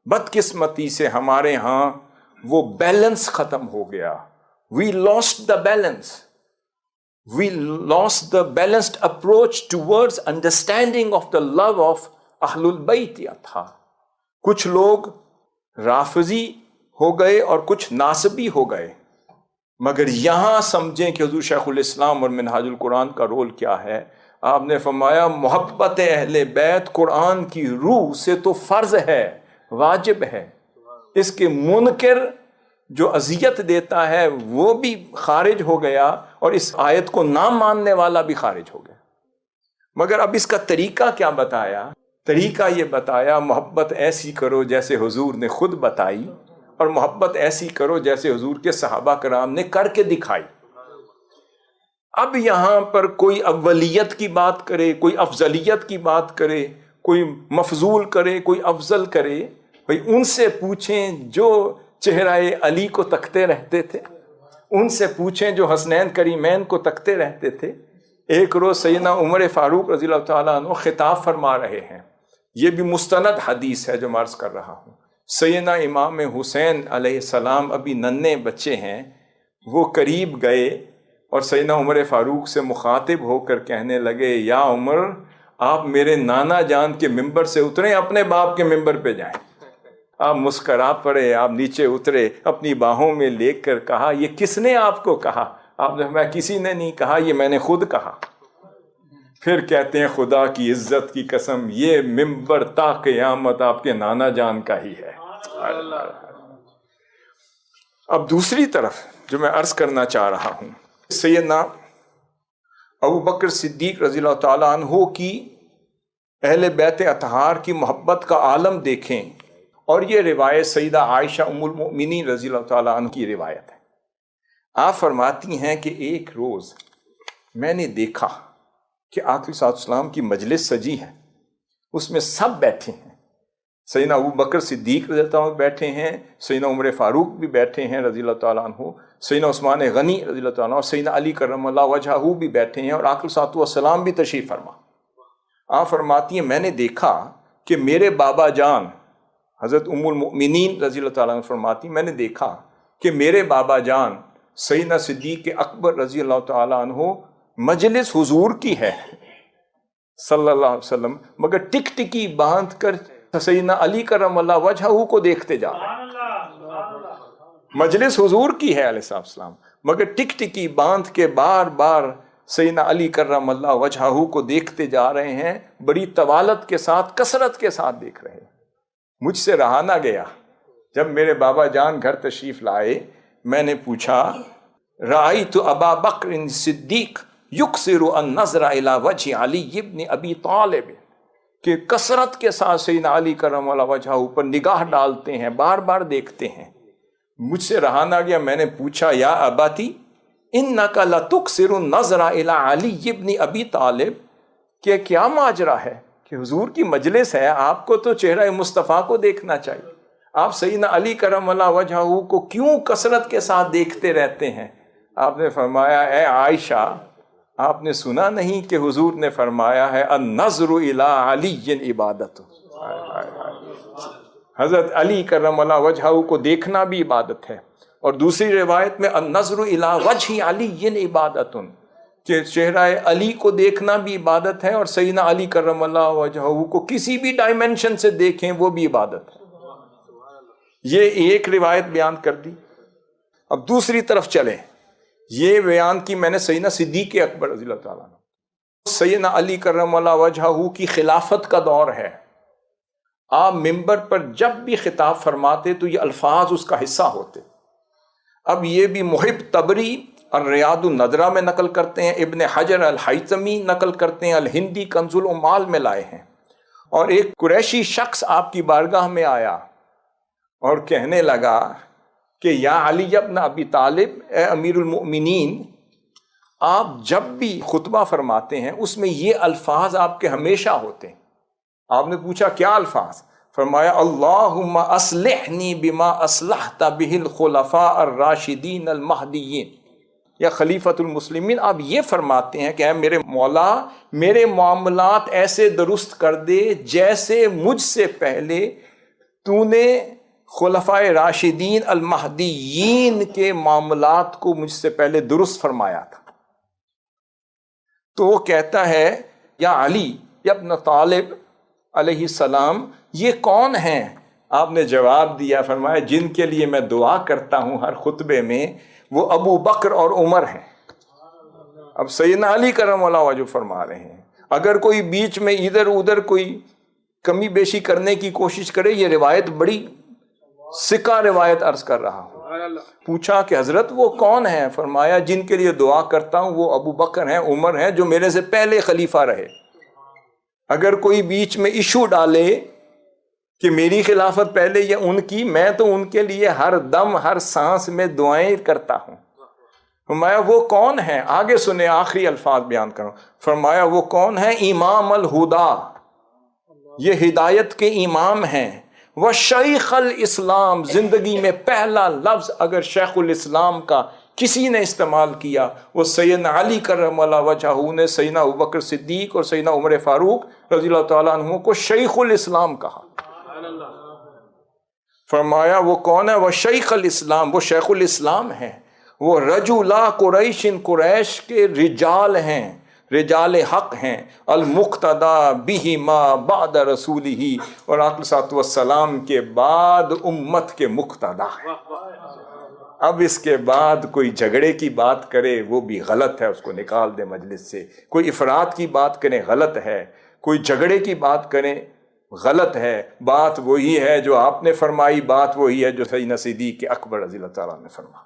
بدقسمتی سے ہمارے ہاں وہ بیلنس ختم ہو گیا. We lost the balance. We lost the balanced approach towards understanding of the love of Ahlul Bayt تھا. کچھ لوگ رافضی ہو گئے اور کچھ ناصبی ہو گئے، مگر یہاں سمجھیں کہ حضور شیخ الاسلام اور منہاج القرآن کا رول کیا ہے. آپ نے فرمایا محبت اہل بیت قرآن کی روح سے تو فرض ہے، واجب ہے. اس کے منکر جو اذیت دیتا ہے وہ بھی خارج ہو گیا، اور اس آیت کو نہ ماننے والا بھی خارج ہو گیا. مگر اب اس کا طریقہ کیا بتایا؟ طریقہ یہ بتایا محبت ایسی کرو جیسے حضور نے خود بتائی، اور محبت ایسی کرو جیسے حضور کے صحابہ کرام نے کر کے دکھائی. اب یہاں پر کوئی اولیت کی بات کرے، کوئی افضلیت کی بات کرے، کوئی مفضول کرے، کوئی افضل کرے، بھئی ان سے پوچھیں جو چہرہ علی کو تکتے رہتے تھے، ان سے پوچھیں جو حسنین کریمین کو تکتے رہتے تھے. ایک روز سیدنا عمر فاروق رضی اللہ تعالیٰ عنہ خطاب فرما رہے ہیں، یہ بھی مستند حدیث ہے جو میں عرض کر رہا ہوں. سیدنا امام حسین علیہ السلام ابھی ننھے بچے ہیں، وہ قریب گئے اور سیدنا عمر فاروق سے مخاطب ہو کر کہنے لگے، یا عمر آپ میرے نانا جان کے ممبر سے اتریں، اپنے باپ کے ممبر پہ جائیں. آپ مسکرا پڑے، آپ نیچے اترے، اپنی باہوں میں لے کر کہا، یہ کس نے آپ کو کہا؟ آپ نے فرمایا کسی نے نہیں کہا، یہ میں نے خود کہا. پھر کہتے ہیں خدا کی عزت کی قسم یہ ممبر تا قیامت آپ کے نانا جان کا ہی ہے. اب دوسری طرف جو میں عرض کرنا چاہ رہا ہوں، سیدنا ابو بکر صدیق رضی اللہ تعالیٰ عنہ کی اہل بیت اطہار کی محبت کا عالم دیکھیں. اور یہ روایت سیدہ عائشہ ام المؤمنین رضی اللہ تعالیٰ عنہ کی روایت ہے. آپ فرماتی ہیں کہ ایک روز میں نے دیکھا کہ آقا صلی اللہ علیہ وسلم کی مجلس سجی ہے، اس میں سب بیٹھے ہیں. سیدنا ابو بکر صدیق رضی اللہ تعالیٰ عنہ بیٹھے ہیں، سیدنا عمر فاروق بھی بیٹھے ہیں رضی اللہ تعالیٰ عنہ، سیدنا عثمان غنی رضی اللہ تعالیٰ عنہ، اور سیدنا علی کرم اللہ وجہہ بھی بیٹھے ہیں، اور آقا صلی اللہ علیہ وسلم بھی تشریف فرما. آپ فرماتی ہیں میں نے دیکھا کہ میرے بابا جان حضرت ام المؤمنین رضی اللہ تعالیٰ عنہ فرماتی، میں نے دیکھا کہ میرے بابا جان سیدنا صدیق اکبر رضی اللہ تعالیٰ عنہ مجلس حضور کی ہے صلی اللہ علیہ وسلم، مگر ٹک ٹکی باندھ کر سیدنا علی کرم اللہ وجہہ کو دیکھتے جا رہے ہیں. مجلس حضور کی ہے علیہ السلام، مگر ٹک ٹکی باندھ کے بار بار سیدنا علی کرم اللہ وجہہ کو دیکھتے جا رہے ہیں، بڑی طوالت کے ساتھ، کثرت کے ساتھ دیکھ رہے ہیں. مجھ سے رہا نہ گیا. جب میرے بابا جان گھر تشریف لائے، میں نے پوچھا، رأیت ابا بکر صدیق یکثر النظر الی وجہ علی ابن ابی طالب، کہ کثرت کے ساتھ سیدنا علی کرم اللہ وجہہ اوپر نگاہ ڈالتے ہیں، بار بار دیکھتے ہیں. مجھ سے رہا نہ گیا، میں نے پوچھا، یا اباتی انک لتکثر النظر الی علی ابن ابی طالب، کہ کیا ماجرا ہے کہ حضور کی مجلس ہے، آپ کو تو چہرہ مصطفیٰ کو دیکھنا چاہیے، آپ سیدنا علی کرم اللہ وجہہ کو کیوں کثرت کے ساتھ دیکھتے رہتے ہیں؟ آپ نے فرمایا، اے عائشہ، آپ نے سنا نہیں کہ حضور نے فرمایا ہے النظر الی علی عبادت، حضرت علی کرم اللہ وجہہ کو دیکھنا بھی عبادت ہے. اور دوسری روایت میں النظر الی وجہ علی عبادت، کہ چہرہ علی کو دیکھنا بھی عبادت ہے، اور سیدنا علی کرم اللہ وجہہ کو کسی بھی ڈائمنشن سے دیکھیں وہ بھی عبادت ہے. یہ ایک روایت بیان کر دی. اب دوسری طرف چلیں. یہ بیان کی میں نے سیدنا صدیق اکبر رضی اللہ تعالیٰ عنہ. سیدنا علی کرم اللہ وجہہ کی خلافت کا دور ہے. آپ ممبر پر جب بھی خطاب فرماتے تو یہ الفاظ اس کا حصہ ہوتے. اب یہ بھی محب طبری الریاض النادرہ میں نقل کرتے ہیں، ابن حجر الہیثمی نقل کرتے ہیں، الہندی کنز العمال میں لائے ہیں. اور ایک قریشی شخص آپ کی بارگاہ میں آیا اور کہنے لگا کہ یا علی ابن ابی طالب، اے امیر المؤمنین، آپ جب بھی خطبہ فرماتے ہیں اس میں یہ الفاظ آپ کے ہمیشہ ہوتے ہیں. آپ نے پوچھا کیا الفاظ؟ فرمایا اللہم اصلحنی بما اصلحت بہ الخلفاء الراشدین المہدیین، یا خلیفۃ المسلمین. آپ یہ فرماتے ہیں کہ اے میرے مولا، میرے معاملات ایسے درست کر دے جیسے مجھ سے پہلے تو نے خلفائے راشدین المہدیین کے معاملات کو مجھ سے پہلے درست فرمایا تھا۔ تو وہ کہتا ہے یا علی یا ابن طالب علیہ السلام یہ کون ہیں؟ آپ نے جواب دیا، فرمایا جن کے لیے میں دعا کرتا ہوں ہر خطبے میں وہ ابو بکر اور عمر ہیں۔ اب سیدنا علی کرم اللہ وجہ فرما رہے ہیں اگر کوئی بیچ میں ادھر ادھر کوئی کمی بیشی کرنے کی کوشش کرے، یہ روایت بڑی سکہ روایت عرض کر رہا ہوں۔ پوچھا کہ حضرت وہ کون ہیں؟ فرمایا جن کے لیے دعا کرتا ہوں وہ ابو بکر ہیں، عمر ہیں، جو میرے سے پہلے خلیفہ رہے۔ اگر کوئی بیچ میں ایشو ڈالے کہ میری خلافت پہلے یا ان کی، میں تو ان کے لیے ہر دم ہر سانس میں دعائیں کرتا ہوں۔ فرمایا وہ کون ہیں؟ آگے سنے، آخری الفاظ بیان کروں۔ فرمایا وہ کون ہیں؟ امام الہدا، یہ ہدایت کے امام ہیں۔ وہ شیخ الاسلام، زندگی میں پہلا لفظ اگر شیخ الاسلام کا کسی نے استعمال کیا وہ سیدنا علی کرم اللہ وجہہ نے سیدنا ابوبکر صدیق اور سیدنا عمر فاروق رضی اللہ تعالیٰ عنہ کو شیخ الاسلام کہا۔ فرمایا وہ کون ہے؟ وہ شیخ الاسلام، وہ شیخ الاسلام ہیں، وہ رجلا قریش، قریش کے رجال ہیں، رجال حق ہیں، المقتدا بہما بعد رسولہ، اور آقا صلی اللہ علیہ وسلم کے بعد امت کے مقتدا۔ اب اس کے بعد کوئی جھگڑے کی بات کرے وہ بھی غلط ہے، اس کو نکال دے مجلس سے۔ کوئی افراد کی بات کرے غلط ہے، کوئی جھگڑے کی بات کرے غلط ہے۔ بات وہی ہے جو آپ نے فرمائی، بات وہی ہے جو سیدنا صدیق اکبر رضی اللہ تعالیٰ نے فرمائی۔